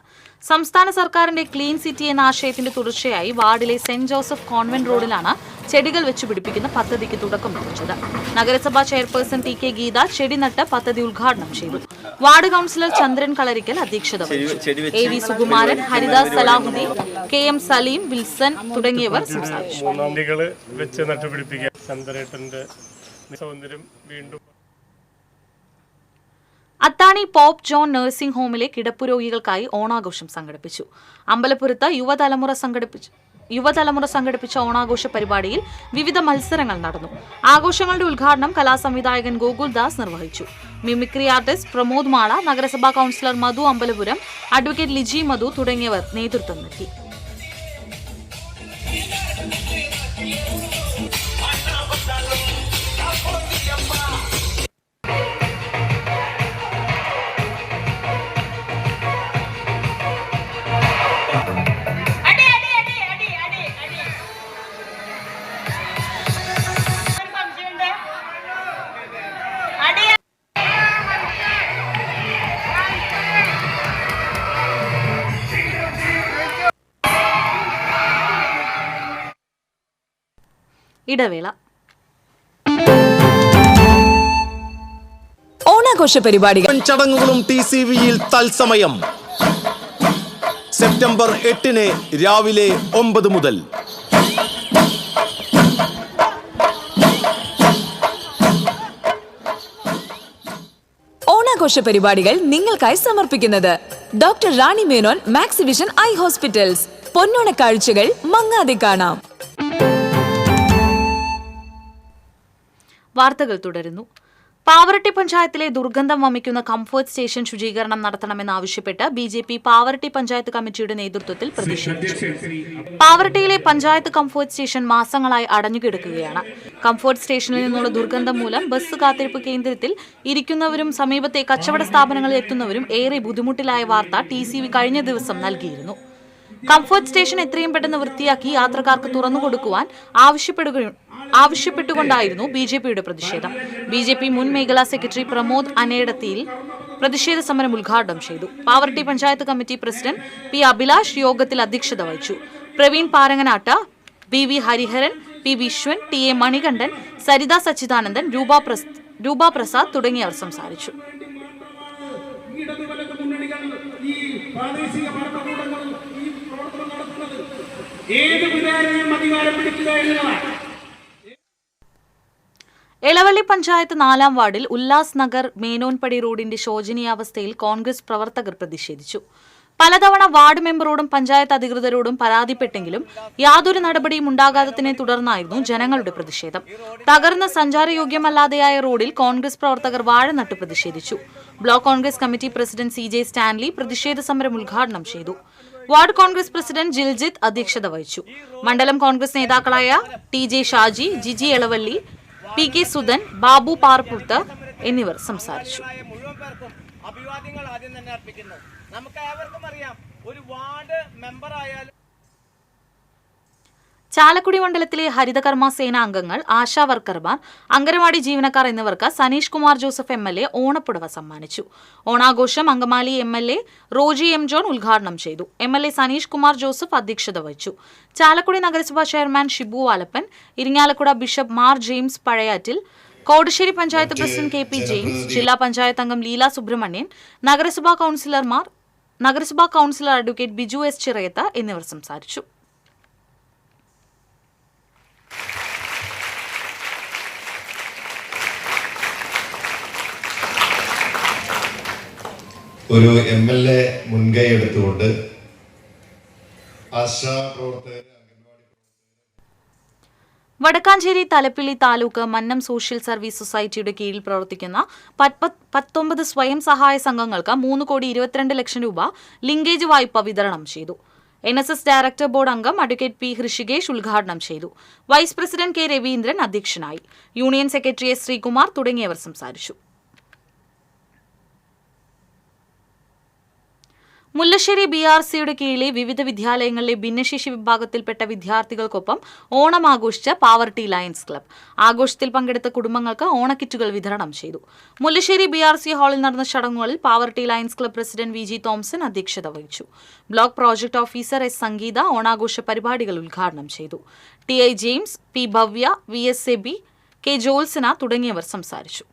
സംസ്ഥാന സർക്കാരിന്റെ ക്ലീൻ സിറ്റി എന്ന ആശയത്തിന്റെ തുടർച്ചയായി വാർഡിലെ സെന്റ് ജോസഫ് കോൺവെന്റ് റോഡിലാണ് ചെടികൾ വെച്ചുപിടിപ്പിക്കുന്ന പദ്ധതിക്ക് തുടക്കം കുറിച്ചത്. നഗരസഭാ ചെയർപേഴ്സൺ TK ഗീത ചെടി നട്ട് പദ്ധതി ഉദ്ഘാടനം ചെയ്തു. വാർഡ് കൌൺസിലർ ചന്ദ്രൻ കളരിക്കൽ അധ്യക്ഷത വഹിച്ചു. AV Sukumaran, Haridas Salahuddin, KM Saleem, Wilson തുടങ്ങിയവർ സംസാരിച്ചു. അത്താണി പോപ്പ് ജോൺ നഴ്സിംഗ് ഹോമിലെ കിടപ്പുരോഗികൾക്കായി ഓണാഘോഷം സംഘടിപ്പിച്ചു. അമ്പലപ്പുരത്ത് യുവതലമുറ സംഘടിപ്പിച്ച ഓണാഘോഷ പരിപാടിയിൽ വിവിധ മത്സരങ്ങൾ നടന്നു. ആഘോഷങ്ങളുടെ ഉദ്ഘാടനം കലാസംവിധായകൻ ഗോകുൽദാസ് നിർവഹിച്ചു. മിമിക്രി ആർട്ടിസ്റ്റ് പ്രമോദ് മാള, നഗരസഭാ കൌൺസിലർ മധു അമ്പലപുരം, അഡ്വക്കേറ്റ് ലിജി മധു തുടങ്ങിയവർ നേതൃത്വം നൽകി. ഇടവേള. ഓണാഘോഷ പരിപാടികൾ ചടങ്ങുകളും TCVയിൽ തത്സമയം സെപ്റ്റംബർ 8 രാവിലെ 9 മുതൽ. ഓണാഘോഷ പരിപാടികൾ നിങ്ങൾക്കായി സമർപ്പിക്കുന്നത് doctor Rani Menon Maxivision I hospitals. പൊന്നോണ കാഴ്ചകൾ മങ്ങാതെ കാണാം. വാർത്തകൾ തുടരുന്നു. പാവറട്ടി പഞ്ചായത്തിലെ ദുർഗന്ധം വമിക്കുന്ന കംഫർട്ട് സ്റ്റേഷൻ ശുചീകരണം നടത്തണമെന്നാവശ്യപ്പെട്ട് ബി.ജെ.പി. പാവറട്ടി പഞ്ചായത്ത് കമ്മിറ്റിയുടെ നേതൃത്വത്തിൽ പ്രതിഷേധിച്ചു. പാവറട്ടിയിലെ പഞ്ചായത്ത് കംഫർട്ട് സ്റ്റേഷൻ മാസങ്ങളായി അടഞ്ഞുകിടക്കുകയാണ്. കംഫർട്ട് സ്റ്റേഷനിൽ നിന്നുള്ള ദുർഗന്ധം മൂലം ബസ് കാത്തിരിപ്പ് കേന്ദ്രത്തിൽ ഇരിക്കുന്നവരും സമീപത്തെ കച്ചവട സ്ഥാപനങ്ങളിൽ എത്തുന്നവരും ഏറെ ബുദ്ധിമുട്ടിലായ വാർത്ത TCV കഴിഞ്ഞ ദിവസം നൽകിയിരുന്നു. കംഫർട്ട് സ്റ്റേഷൻ എത്രയും പെട്ടെന്ന് വൃത്തിയാക്കി യാത്രക്കാർക്ക് തുറന്നുകൊടുക്കുവാൻ ആവശ്യപ്പെട്ടുകൊണ്ടായിരുന്നു ബി.ജെ.പിയുടെ പ്രതിഷേധം. ബി.ജെ.പി. മുൻ മേഖലാ സെക്രട്ടറി പ്രമോദ് അനേടത്തിയിൽ പ്രതിഷേധ സമരം ഉദ്ഘാടനം ചെയ്തു. Pavaratty panchayat committee president P. Abhilash യോഗത്തിൽ അധ്യക്ഷത വഹിച്ചു. Praveen പാരങ്ങനാട്ട്, B.V. Hariharan, P. Viswan, T.A. Manikandan, Saritha Sachidanandan, രൂപ പ്രസാദ് തുടങ്ങിയവർ സംസാരിച്ചു. എളവള്ളി പഞ്ചായത്ത് 4-ാം വാർഡിൽ ഉല്ലാസ് നഗർ മേനോൻപടി റോഡിന്റെ ശോചനീയാവസ്ഥയിൽ കോൺഗ്രസ് പ്രവർത്തകർ പ്രതിഷേധിച്ചു. പലതവണ വാർഡ് മെമ്പറോടും പഞ്ചായത്ത് അധികൃതരോടും പരാതിപ്പെട്ടെങ്കിലും യാതൊരു നടപടിയും ഉണ്ടാകാത്തതിനെ തുടർന്നായിരുന്നു ജനങ്ങളുടെ പ്രതിഷേധം. തകർന്ന സഞ്ചാരയോഗ്യമല്ലാതെയായ റോഡിൽ കോൺഗ്രസ് പ്രവർത്തകർ വാഴ നട്ടു പ്രതിഷേധിച്ചു. Block Congress committee president CJ Stanley പ്രതിഷേധ സമരം ഉദ്ഘാടനം ചെയ്തു. വാർഡ് കോൺഗ്രസ് പ്രസിഡന്റ് ജിൽജിത്ത് അധ്യക്ഷത വഹിച്ചു. മണ്ഡലം കോൺഗ്രസ് നേതാക്കളായ TJ ഷാജി, ജിജി എളവള്ളി, PK സുധൻ, ബാബു പാർപ്പുത്ത് എന്നിവർ സംസാരിച്ചു. അഭിവാദ്യങ്ങൾ ആദ്യം തന്നെ അർപ്പിക്കുന്നു. നമുക്ക് ഏവർക്കും അറിയാം, ഒരു വാർഡ് മെമ്പർ ആയാലും ചാലക്കുടി മണ്ഡലത്തിലെ ഹരിതകർമ്മ സേന അംഗങ്ങൾ, ആശാ വർക്കർമാർ, അംഗനവാടി ജീവനക്കാർ എന്നിവർക്ക് സനീഷ് കുമാർ ജോസഫ് MLA ഓണപ്പുടവ സമ്മാനിച്ചു. ഓണാഘോഷം Angamaly MLA Roji M. John ഉദ്ഘാടനം ചെയ്തു. MLA സനീഷ് കുമാർ ജോസഫ് അധ്യക്ഷത വഹിച്ചു. ചാലക്കുടി നഗരസഭാ chairman Shibu Valappan, Irinjalakuda bishop Mar James Pazhayattil, Kodassery panchayat president KP James, ജില്ലാ പഞ്ചായത്ത് അംഗം ലീല സുബ്രഹ്മണ്യൻ, നഗരസഭാ councillor advocate Biju S. Chirayath എന്നിവർ സംസാരിച്ചു. ഒരു MLA മുൻകൈ എടുത്തുകൊണ്ട് ആശാപ്രവർത്തകർ വടക്കാഞ്ചേരി തലപ്പിള്ളി താലൂക്ക് മന്നം സോഷ്യൽ സർവീസ് സൊസൈറ്റിയുടെ കീഴിൽ പ്രവർത്തിക്കുന്ന 19 സ്വയം സഹായ സംഘങ്ങൾക്ക് 3,22,00,000 രൂപ ലിങ്കേജ് വായ്പ വിതരണം ചെയ്തു. NSS ഡയറക്ടർ ബോർഡ് അംഗം അഡ്വക്കേറ്റ് P. ഹൃഷികേഷ് ഉദ്ഘാടനം ചെയ്തു. Vice president K. രവീന്ദ്രൻ അധ്യക്ഷനായി. Union secretary S. ശ്രീകുമാർ തുടങ്ങിയവർ സംസാരിച്ചു. മുല്ലശ്ശേരി BRCയുടെ കീഴിലെ വിവിധ വിദ്യാലയങ്ങളിലെ ഭിന്നശേഷി വിഭാഗത്തിൽപ്പെട്ട വിദ്യാർത്ഥികൾക്കൊപ്പം ഓണം ആഘോഷിച്ച പാവർട്ടി ലയൺസ് ക്ലബ്ബ്. ആഘോഷത്തിൽ പങ്കെടുത്ത കുടുംബങ്ങൾക്ക് ഓണക്കിറ്റുകൾ വിതരണം ചെയ്തു. മുല്ലശ്ശേരി BRC ഹാളിൽ നടന്ന ചടങ്ങുകളിൽ Pavaratty lions club president VG Thomson അധ്യക്ഷത വഹിച്ചു. Block project officer S. Sangeetha ഓണാഘോഷ പരിപാടികൾ ഉദ്ഘാടനം ചെയ്തു. TI James, P. Bhavya, VS Eby, K. Jyotsna തുടങ്ങിയവർ സംസാരിച്ചു.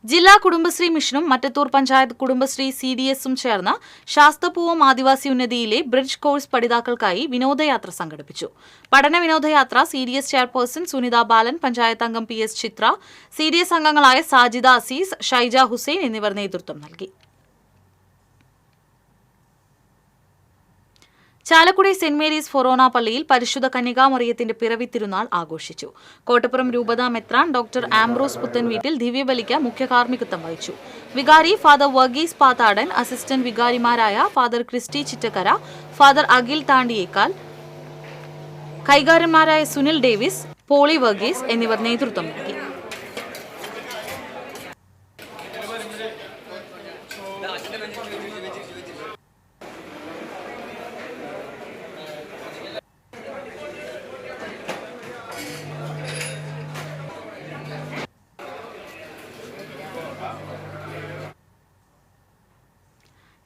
ജില്ലാ കുടുംബശ്രീ മിഷനും മറ്റത്തൂർ പഞ്ചായത്ത് കുടുംബശ്രീ CDSഉം ചേർന്ന് ശാസ്തപൂവം ആദിവാസി ഉന്നതിയിലെ ബ്രിഡ്ജ് കോഴ്സ് പഠിതാക്കൾക്കായി വിനോദയാത്ര സംഘടിപ്പിച്ചു. പഠന വിനോദയാത്ര CDS ചെയർപേഴ്സൺ സുനിത ബാലൻ, പഞ്ചായത്ത് അംഗം PS ചിത്ര, CDS അംഗങ്ങളായ സാജിദ അസീസ്, ഷൈജ ഹുസൈൻ എന്നിവർ നേതൃത്വം നൽകി. ചാലക്കുടി സെന്റ് മേരീസ് ഫൊറോന പള്ളിയിൽ പരിശുദ്ധ കന്യകാമറിയത്തിന്റെ പിറവി തിരുനാൾ ആഘോഷിച്ചു. കോട്ടപ്പുറം രൂപതാ മെത്രാൻ ഡോക്ടർ ആംബ്രോസ് പുത്തൻവീട്ടിൽ ദിവ്യബലിക്ക് മുഖ്യ കാർമ്മികത്വം വഹിച്ചു. വികാരി ഫാദർ വർഗീസ് പാത്താടൻ, അസിസ്റ്റന്റ് വികാരിമാരായ father Christy Chittakkara, father Akhil Thandiyekkal, കൈകാരന്മാരായ സുനിൽ ഡേവിസ്, പോളി വർഗീസ് എന്നിവർ നേതൃത്വം നൽകി.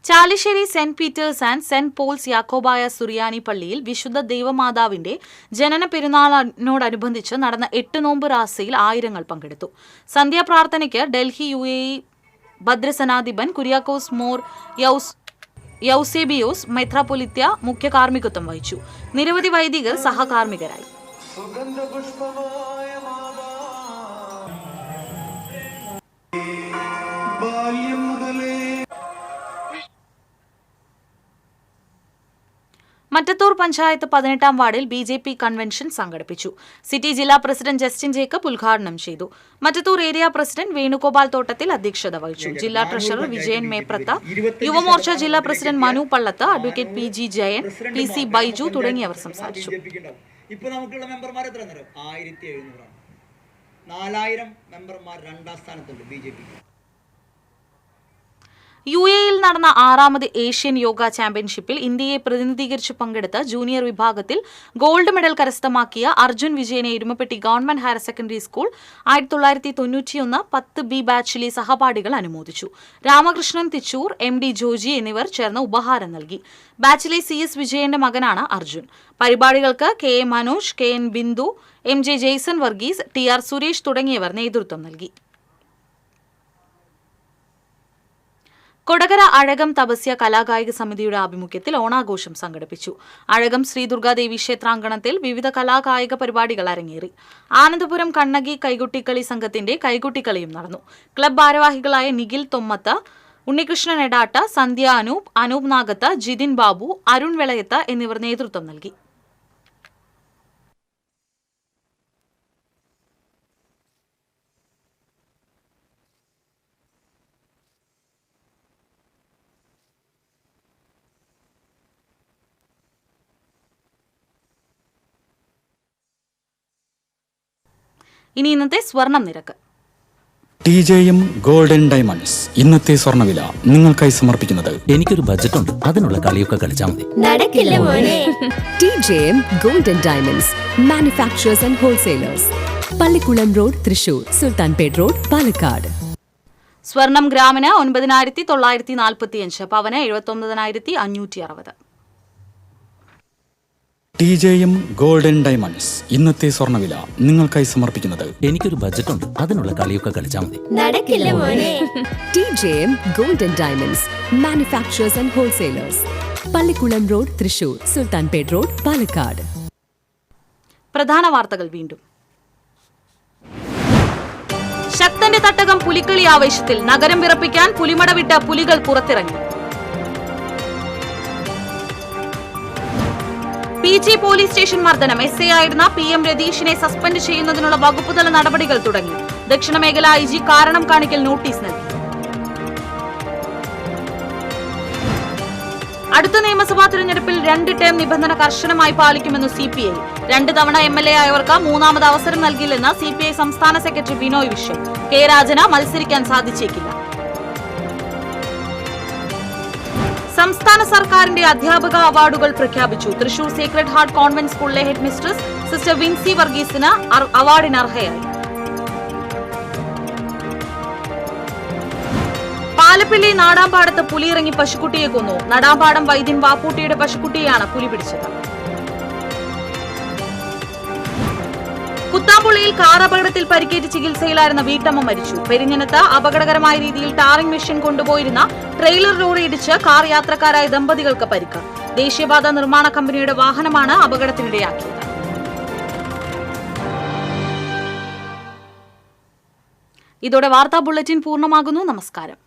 Chalissery saint Peter's and saint Paul's Yakobaya Suriyani പള്ളിയിൽ വിശുദ്ധ ദൈവമാതാവിന്റെ ജനന പെരുന്നാളിനോടനുബന്ധിച്ച് നടന്ന 8 നോമ്പ് റാസയിൽ ആയിരങ്ങൾ പങ്കെടുത്തു. സന്ധ്യാപ്രാർത്ഥനയ്ക്ക് ഡൽഹി UAE ഭദ്രസനാധിപൻ കുര്യാക്കോസ് മോർ യൗസേബിയോസ് മെത്രാപ്പൊലിത്ത മുഖ്യ കാർമ്മികത്വം വഹിച്ചു. നിരവധി വൈദികർ സഹകാർമ്മികരായി. മറ്റത്തൂർ പഞ്ചായത്ത് 18-ാം വാർഡിൽ BJP കൺവെൻഷൻ സംഘടിപ്പിച്ചു. സിറ്റി ജില്ലാ പ്രസിഡന്റ് ജസ്റ്റിൻ ജേക്കബ് ഉദ്ഘാടനം ചെയ്തു. മറ്റത്തൂർ ഏരിയ പ്രസിഡന്റ് വേണുഗോപാൽ തോട്ടത്തിൽ അധ്യക്ഷത വഹിച്ചു. ജില്ലാ ട്രഷറർ വിജയൻ മേപ്രത്ത്, യുവമോർച്ച ജില്ലാ president Manu Pallath, advocate PG Jayan, PC Baiju തുടങ്ങിയവർ സംസാരിച്ചു. ഇപ്പൊ നമുക്കുള്ള മെമ്പർമാർ എത്ര? 1700. 4000 മെമ്പർമാർ 2ാം സ്ഥാനത്തുണ്ട് BJP. UAE-യിൽ നടന്ന 6ാമത് ഏഷ്യൻ യോഗ ചാമ്പ്യൻഷിപ്പിൽ ഇന്ത്യയെ പ്രതിനിധീകരിച്ച് പങ്കെടുത്ത ജൂനിയർ വിഭാഗത്തിൽ ഗോൾഡ് മെഡൽ കരസ്ഥമാക്കിയ അർജുൻ വിജയനെ Erumapetty government higher secondary school 1991 10B ബാച്ചിലെ സഹപാഠികൾ അനുമോദിച്ചു. രാമകൃഷ്ണൻ തിച്ചൂർ, MD ജോജി എന്നിവർ ചേർന്ന് ഉപഹാരം നൽകി. ബാച്ചിലെ CS വിജയന്റെ മകനാണ് അർജുൻ. പരിപാടികൾക്ക് KA Manoj, KN Bindu, MJ Jaison Varghese, TR Suresh തുടങ്ങിയവർ നേതൃത്വം നൽകി. കൊടകര അഴകം തപസ്യ കലാകായിക സമിതിയുടെ ആഭിമുഖ്യത്തിൽ ഓണാഘോഷം സംഘടിപ്പിച്ചു. അഴകം ശ്രീ ദുർഗാദേവി ക്ഷേത്രാങ്കണത്തിൽ വിവിധ കലാകായിക പരിപാടികൾ അരങ്ങേറി. ആനന്ദപുരം കണ്ണകി കൈകുട്ടിക്കളി സംഘത്തിന്റെ കൈകുട്ടിക്കളിയും നടന്നു. ക്ലബ് ഭാരവാഹികളായ നിഖിൽ തൊമ്മത്ത്, ഉണ്ണികൃഷ്ണൻ എടാട്ട്, സന്ധ്യ അനൂപ് നാഗത്ത്, ജിതിൻ ബാബു, അരുൺ വെളയത്ത് എന്നിവർ നേതൃത്വം നൽകി. ഇനി ഇന്നത്തെ സ്വർണം നിരക്ക്. TJM ഗോൾഡൻ ഡയമണ്ട്സ് ഇന്നത്തെ സ്വർണ്ണവില നിങ്ങൾക്കായി സമർപ്പിക്കുന്നത് എനിക്കൊരു ബജറ്റ് ഉണ്ട്, അതിനുള്ള കളിയൊക്കെ കളിച്ചാൽ മതി. നടക്കില്ല മോനെ. TJM golden diamonds manufacturers and wholesalers, Pallikulam road, Thrissur, Sultanpet road, Palakkad. സ്വർണം ഗ്രാമിന് 9,945, പവന് 79,560. TJM ഗോൾഡൻ ഡയമണ്ട്സ് ഇന്നത്തെ സ്വർണ്ണവില നിങ്ങൾക്കായി സമർപ്പിക്കുന്നത് എനിക്കൊരു ബജറ്റ് ഉണ്ട്, അതിനുള്ള കളിയൊക്കെ കളിച്ചാൽ മതി. നടക്കില്ല മോനെ. TJM golden diamonds manufacturers and wholesalers, Pallikulam road, Thrissur, Sultanpet road, Palakkad. പ്രധാന വാർത്തകൾ വീണ്ടും. ശക്തന്റെ തട്ടകം പുലിക്കളി ആവേശത്തിൽ. നഗരം വിറപ്പിക്കാൻ പുലിമട വിട്ട പുലികൾ പുറത്തിറങ്ങി. PG പോലീസ് സ്റ്റേഷൻ മർദ്ദനം. SA ആയിരുന്ന PM രതീഷിനെ സസ്പെൻഡ് ചെയ്യുന്നതിനുള്ള വകുപ്പുതല നടപടികൾ തുടങ്ങി. ദക്ഷിണ മേഖല IG കാരണം കാണിക്കൽ നോട്ടീസ് നൽകി. അടുത്ത നിയമസഭാ തിരഞ്ഞെടുപ്പിൽ 2 ടേം നിബന്ധന കർശനമായി പാലിക്കുമെന്ന് CPI. 2 തവണ MLA ആയവർക്ക് 3ാമത് അവസരം നൽകില്ലെന്ന് CPI സംസ്ഥാന സെക്രട്ടറി ബിനോയ് വിശ്വം. K രാജന് മത്സരിക്കാൻ സാധിച്ചേക്കില്ല. സംസ്ഥാന സർക്കാരിന്റെ അധ്യാപക അവാർഡുകൾ പ്രഖ്യാപിച്ചു. തൃശൂർ സേക്രഡ് ഹാർട്ട് കോൺവെന്റ് സ്കൂളിലെ ഹെഡ് മിസ്ട്രസ് സിസ്റ്റർ വിൻസി വർഗീസിന് അവാർഡിന് അർഹയായി. പാലപ്പിള്ളി നാടാമ്പാടത്ത് പുലിയിറങ്ങി പശുക്കുട്ടിയെ കൊന്നു. നടാമ്പാടം വൈദ്യൻ വാപ്പൂട്ടിയുടെ പശുക്കുട്ടിയെയാണ് പുലി പിടിച്ചത്. കുത്താമ്പുള്ളിയിൽ കാർ അപകടത്തിൽ പരിക്കേറ്റ് ചികിത്സയിലായിരുന്ന വീട്ടമ്മ മരിച്ചു. പെരിഞ്ഞനത്ത് അപകടകരമായ രീതിയിൽ ടാറിംഗ് മെഷീൻ കൊണ്ടുപോയിരുന്ന ട്രെയിലർ ലോറി ഇടിച്ച് കാർ യാത്രക്കാരായ ദമ്പതികൾക്ക് പരിക്ക്. ദേശീയപാത നിർമ്മാണ കമ്പനിയുടെ വാഹനമാണ് അപകടത്തിനിടയാക്കിയത്. ഇതോടെ വാർത്താ ബുള്ളറ്റിൻ പൂർണ്ണമാകുന്നു. നമസ്കാരം.